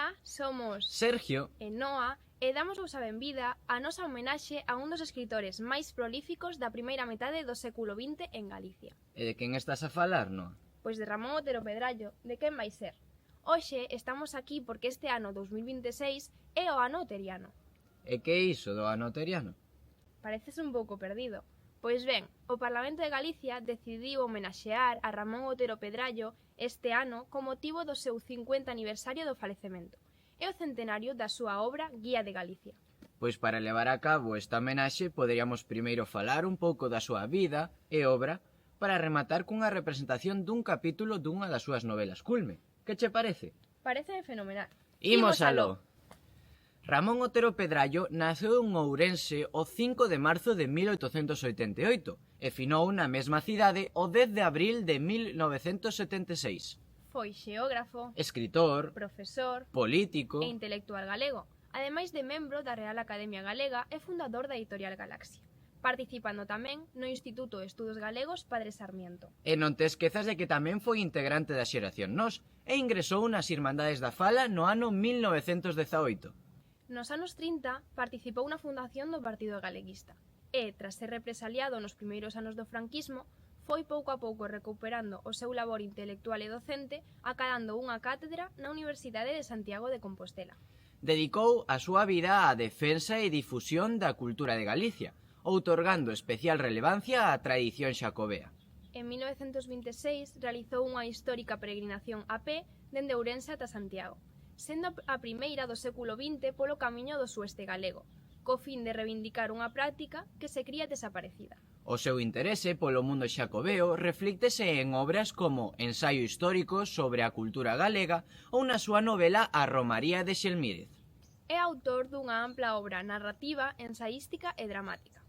Ola, somos Sergio e Noa e damos vos a benvida a nosa homenaxe a un dos escritores máis prolíficos da primeira metade do século XX en Galicia. E de quen estás a falar, Noa? Pois de Ramón Otero Pedrallo, de quen vai ser? Hoxe estamos aquí porque este ano 2026 é o ano oteriano. E que é iso do ano oteriano? Pareces un pouco perdido. Pois ben, o Parlamento de Galicia decidiu homenaxear a Ramón Otero Pedrallo este ano con motivo do seu 50 aniversario do falecemento e o centenario da súa obra Guía de Galicia. Pois para levar a cabo esta homenaxe poderíamos primeiro falar un pouco da súa vida e obra para rematar cunha representación dun capítulo dunha das súas novelas culme. Que che parece? Parece fenomenal. Imos aló! Ramón Otero Pedrallo naceu en Ourense o 5 de marzo de 1888 e finou na mesma cidade o 10 de abril de 1976. Foi xeógrafo, Escritor, profesor político... e intelectual galego, ademais de membro da Real Academia Galega e fundador da Editorial Galaxia, participando tamén no Instituto de Estudos Galegos Padre Sarmiento. E non te esquezas de que tamén foi integrante da xeración Nós e ingresou nas Irmandades da Fala no ano 1918. Nos anos 30 participou na fundación do Partido Galeguista e, tras ser represaliado nos primeiros anos do franquismo, foi pouco a pouco recuperando o seu labor intelectual e docente acadando unha cátedra na Universidade de Santiago de Compostela. Dedicou a súa vida á defensa e difusión da cultura de Galicia, outorgando especial relevancia á tradición xacobea. En 1926 realizou unha histórica peregrinación a pé dende Ourense ata Santiago, sendo a primeira do século XX polo camiño do sueste galego, co fin de reivindicar unha práctica que se cría desaparecida. O seu interese polo mundo xacobeo reflíctese en obras como Ensaio histórico sobre a cultura galega ou na súa novela A Romaría de Xelmírez. É autor dunha ampla obra narrativa, ensaística e dramática.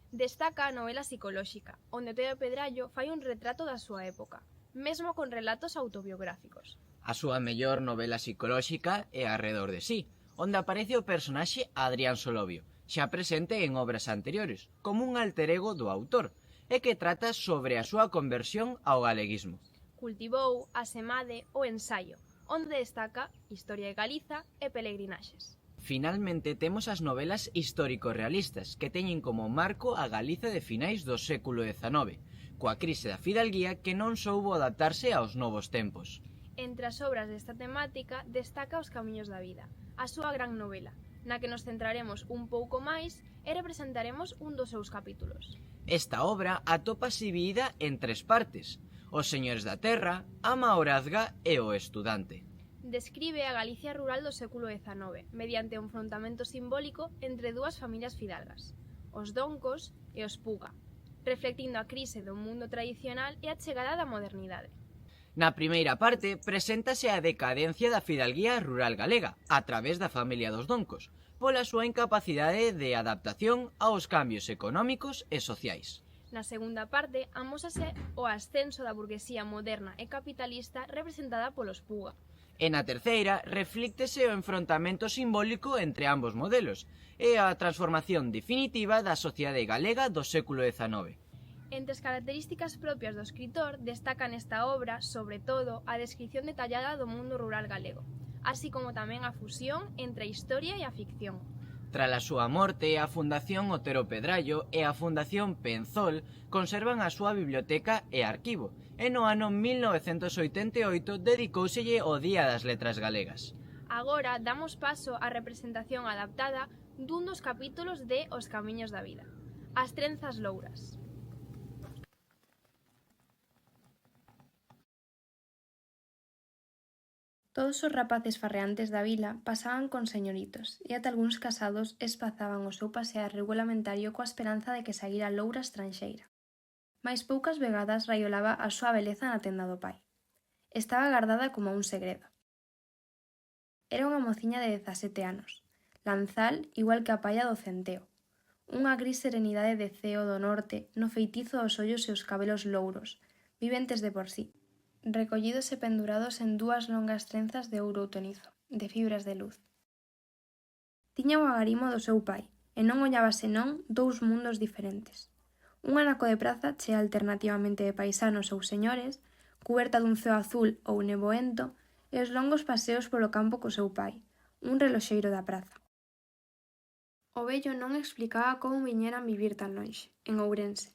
Destaca a novela psicolóxica, onde Otero Pedrallo fai un retrato da súa época, mesmo con relatos autobiográficos. A súa mellor novela psicolóxica é Arredor de sí, onde aparece o personaxe Adrián Solovio, xa presente en obras anteriores, como un alter ego do autor, e que trata sobre a súa conversión ao galeguismo. Cultivou, asemade, o ensaio, onde destaca Historia de Galiza e Pelegrinaxes. Finalmente temos as novelas histórico-realistas, que teñen como marco a Galiza de finais do século XIX, coa crise da fidalguía que non soubo adaptarse aos novos tempos. Entre as obras desta temática destaca Os camiños da vida, a súa gran novela, na que nos centraremos un pouco máis e representaremos un dos seus capítulos. Esta obra atópase dividida en tres partes: Os señores da terra, a maorazga e o estudante. Describe a Galicia rural do século XIX mediante un enfrontamento simbólico entre dúas familias fidalgas, os Doncos e os Puga, reflectindo a crise do mundo tradicional e a chegada da modernidade. Na primeira parte, preséntase a decadencia da fidalguía rural galega, a través da familia dos Doncos, pola súa incapacidade de adaptación aos cambios económicos e sociais. Na segunda parte, amósase o ascenso da burguesía moderna e capitalista representada polos Puga. E na terceira, reflíctese o enfrontamento simbólico entre ambos modelos e a transformación definitiva da sociedade galega do século XIX. Entre as características propias do escritor destaca nesta obra, sobre todo, a descripción detallada do mundo rural galego, así como tamén a fusión entre a historia e a ficción. Tras a súa morte, a Fundación Otero Pedrallo e a Fundación Penzol conservan a súa biblioteca e arquivo, e no ano 1988 dedicóuselle o Día das Letras Galegas. Agora damos paso á representación adaptada dun dos capítulos de Os camiños da vida, As trenzas louras. Todos os rapaces farreantes da vila pasaban con señoritos e ata algúns casados espazaban o seu pasear regulamentario coa esperanza de que saíra loura estranxeira. Mais poucas vegadas raiolaba a súa beleza na tenda do pai. Estaba guardada como un segredo. Era unha mociña de 17 anos, lanzal igual que a palla do centeo, unha gris serenidade de ceo do norte no feitizo dos ollos e os cabelos louros, viventes de por sí, recollidos e pendurados en dúas longas trenzas de ouro outonizo, de fibras de luz. Tiña o agarimo do seu pai, e non ollaba senón dous mundos diferentes. Un anaco de praza chea alternativamente de paisanos ou señores, cuberta dun ceo azul ou neboento, e os longos paseos polo campo co seu pai, un reloxeiro da praza. O vello non explicaba como viñeran vivir tan lonxe, en Ourense.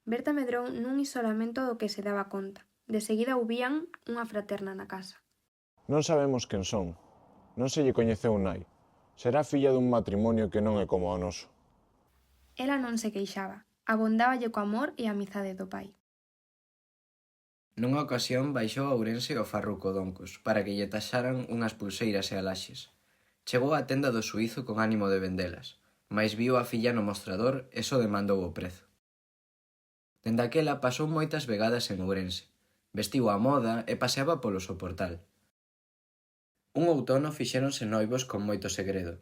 Berta medrou nun isolamento do que se daba conta. Deseguida ouvían unha fraterna na casa. Non sabemos quen son. Non se lle coñeceu nai. Será filla dun matrimonio que non é como o noso. Ela non se queixaba. Abondáballe co amor e a amizade do pai. Nunha ocasión baixou a Ourense o Farruco Doncos para que lle taxaran unhas pulseiras e alaxes. Chegou á tenda do Suízo con ánimo de vendelas, mais viu a filla no mostrador e só demandou o prezo. Dende aquela pasou moitas vegadas en Ourense, vestiu a moda e paseaba polo Soportal. Un outono fixéronse noivos con moito segredo.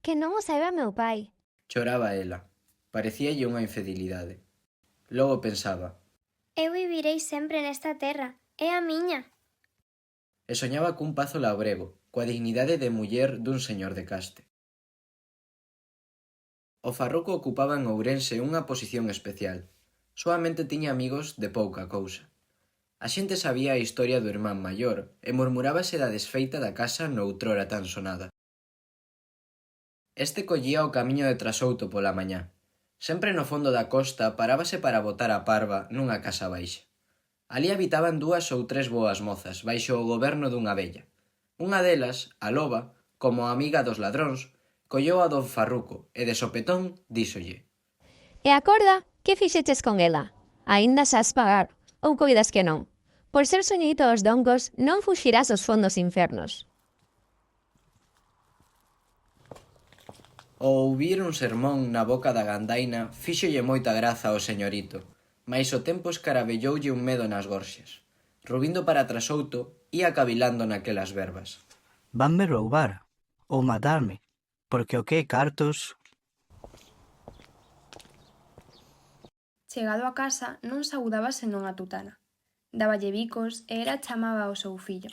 Que non o saiba meu pai. Choraba ela. Parecíalle unha infidelidade. Logo pensaba, Eu vivirei sempre nesta terra, é a miña. e soñaba cun pazo labrego, coa dignidade de muller dun señor de caste. O Farruco ocupaba en Ourense unha posición especial. Soamente tiña amigos de pouca cousa. A xente sabía a historia do irmán maior e murmurábase da desfeita da casa noutrora tan sonada. Este collía o camiño de Trasouto pola mañá. Sempre no fondo da costa parábase para botar a parva nunha casa baixa. Alí habitaban 2 ou 3 boas mozas baixo o goberno dunha vella. Unha delas, a loba, como amiga dos ladróns, colleu a don Farruco e de sopetón díxolle: E acorda, que fixeches con ela? Aínda xas pagar, ou coidas que non? Por ser soñeito dos doncos, non fuxirás aos fondos infernos. O ouvir un sermón na boca da gandaina fíxolle moita graza ao señorito, mais o tempo escarabelloulle un medo nas gorxas. Rubindo para Trasouto, ía cavilando naquelas verbas. Vanme roubar, ou matarme, porque o que é cartos... Chegado a casa, non saudaba senón a tutana. Dáballe bicos e ela chamaba ao seu fillo.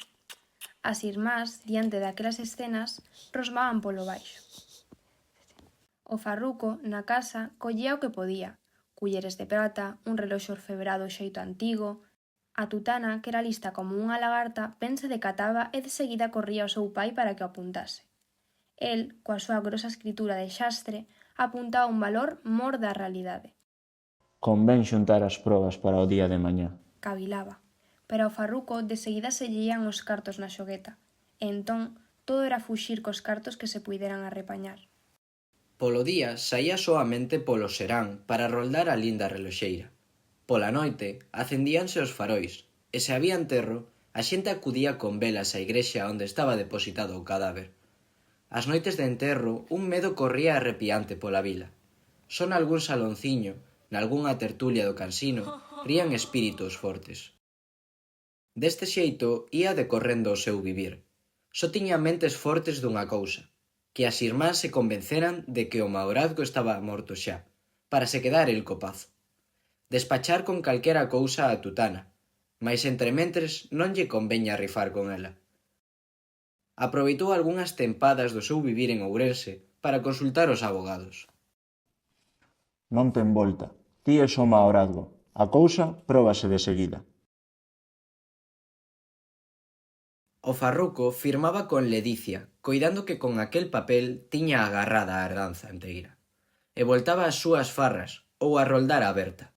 As irmás, diante daquelas escenas, rosmaban polo baixo. O Farruco, na casa, collía o que podía. Culleres de prata, un reloxo orfebrado xeito antigo. A tutana, que era lista como unha lagarta, ben se decataba e deseguida corría ao seu pai para que o apuntase. El, coa súa grosa escritura de xastre, apuntaba un valor mor da realidade. Convén xuntar as probas para o día de mañá. Cavilaba, pero ao Farruco deseguida se lle ían os cartos na xogueta, e entón todo era fuxir cos cartos que se puideran arrepañar. Polo día saía soamente polo serán para roldar a linda reloxeira. Pola noite acendíanse os farois, e se había enterro, a xente acudía con velas á igrexa onde estaba depositado o cadáver. As noites de enterro un medo corría arrepiante pola vila. Só nalgún salonciño, nalgunha tertulia do Cansino, rían espíritos fortes. Deste xeito ía decorrendo o seu vivir. Só tiña mentes fortes dunha cousa, que as irmás se convenceran de que o maorazgo estaba morto xa, para se quedar el co pazo. Despachar con calquera cousa a tutana, mais entrementres non lle conveña rifar con ela. Aproveitou algunhas tempadas do seu vivir en Ourense para consultar os abogados. Non ten volta. Ti és o maorazgo. A cousa próbase de seguida. O Farruco firmaba con ledicia, coidando que con aquel papel tiña agarrada a herdanza enteira, e voltaba ás súas farras ou a roldar a Berta.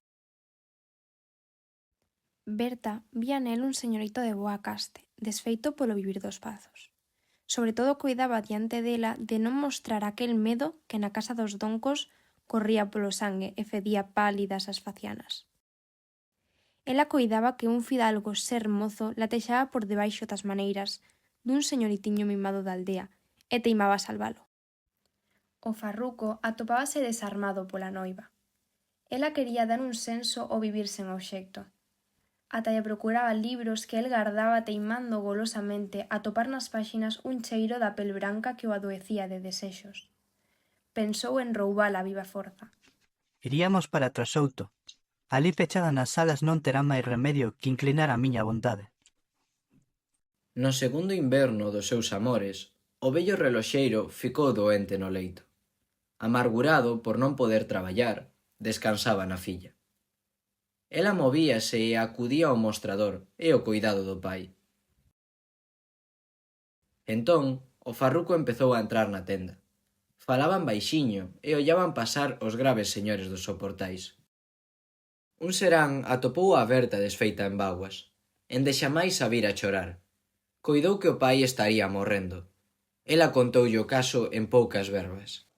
Berta vía nel un señorito de boa caste, desfeito polo vivir dos pazos. Sobre todo cuidaba diante dela de non mostrar aquel medo que na casa dos doncos corría polo sangue e fedía pálidas as facianas. Ela coidaba que un fidalgo ser mozo latexaba por debaixo das maneiras dun señoritiño mimado da aldea e teimaba salvalo. O Farruco atopábase desarmado pola noiva. Ela quería dar un senso ao vivir sen obxecto. Ata lle procuraba libros que el gardaba teimando golosamente a topar nas páxinas un cheiro da pel branca que o adoecía de desexos. Pensou en roubala a viva forza. Iríamos para Trasouto. Alí pechada nas salas non terá máis remedio que inclinar a miña vontade. No segundo inverno dos seus amores, o vello reloxeiro ficou doente no leito. Amargurado por non poder traballar, descansaba na filla. Ela movíase e acudía ao mostrador e ao coidado do pai. Entón, o farruco empezou a entrar na tenda. Falaban baixiño e ollaban pasar os graves señores dos soportais. Un serán atopou a Berta desfeita en báguas. Endexamais a vir a chorar. Coidou que o pai estaría morrendo. Ela contoulle o caso en poucas verbas.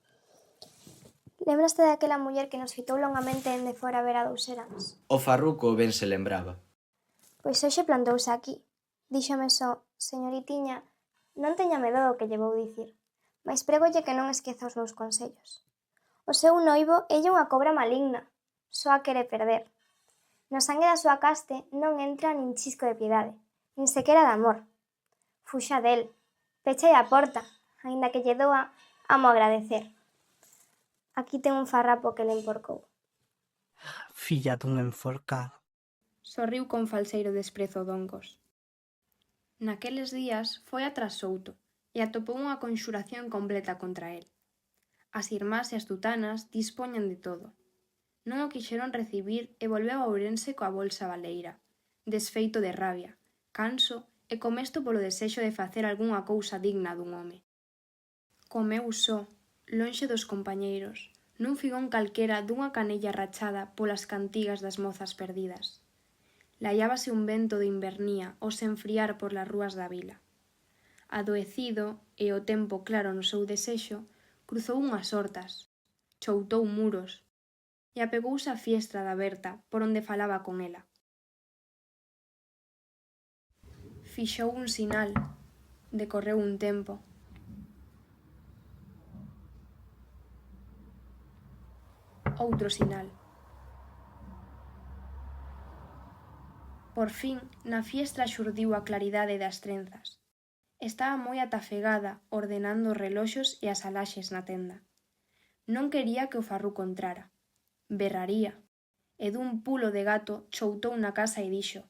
Lembraste daquela muller que nos fitou longamente dende fora a ver a dous seráns? O farruco ben se lembraba. Pois hoxe plantouse aquí. Díxome só, señoritiña, non teña medo do que lle vou dicir, mais prégolle que non esqueza os meus consellos. O seu noivo é unha cobra maligna, só a quere perder. No sangue da súa caste non entra nin chisco de piedade, nin sequera de amor. Fuxa del, pechalle a porta, aínda que lle doa, amo agradecer. Aquí ten un farrapo que le emporcou. Filla dun enforcado. Sorriu con falseiro desprezo Dongos. Naqueles días foi atrás Souto e atopou unha conxuración completa contra el. As irmás e as tutanas dispoñan de todo. Non o quixeron recibir e volveu a Ourense coa bolsa baleira, desfeito de rabia, canso e comesto polo desexo de facer algunha cousa digna dun home. Comeu só, lonxe dos compañeiros, nun figón calquera dunha canella rachada polas cantigas das mozas perdidas. Laiábase un vento de invernía ao se enfriar por las rúas da vila. Adoecido e o tempo claro no seu desexo, cruzou unhas hortas, choutou muros e apegouse á fiestra da Berta por onde falaba con ela. Fixou un sinal, decorreu un tempo. Outro sinal. Por fin, na fiestra xurdiu a claridade das trenzas. Estaba moi atafegada, ordenando os reloxos e as alaxes na tenda. Non quería que o farruco entrara. Berraría, e dun pulo de gato choutou na casa e dixo: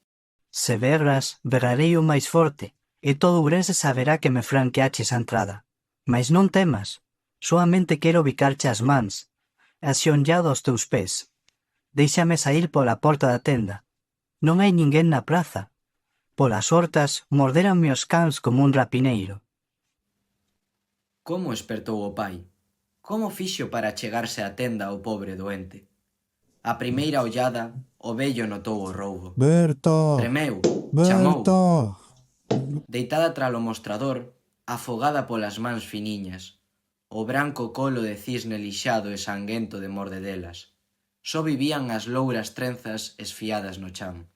Se berras, berrarei o máis forte, e todo Ourense saberá que me franqueaches a entrada. Mais non temas, soamente quero bicarche as mans, axeonllado aos teus pés. Déixame saír pola porta da tenda. Non hai ninguén na praza. Polas hortas morderanme os cans como un rapineiro. Como espertou o pai? Como fixo para chegarse á tenda ao pobre doente? A primeira ollada, o vello notou o roubo. Berta! Tremeu, chamou. Berta! Deitada tras o mostrador, afogada polas mans finiñas, o branco colo de cisne lixado e sanguento de mordedelas. Só vivían as louras trenzas esfiadas no chan.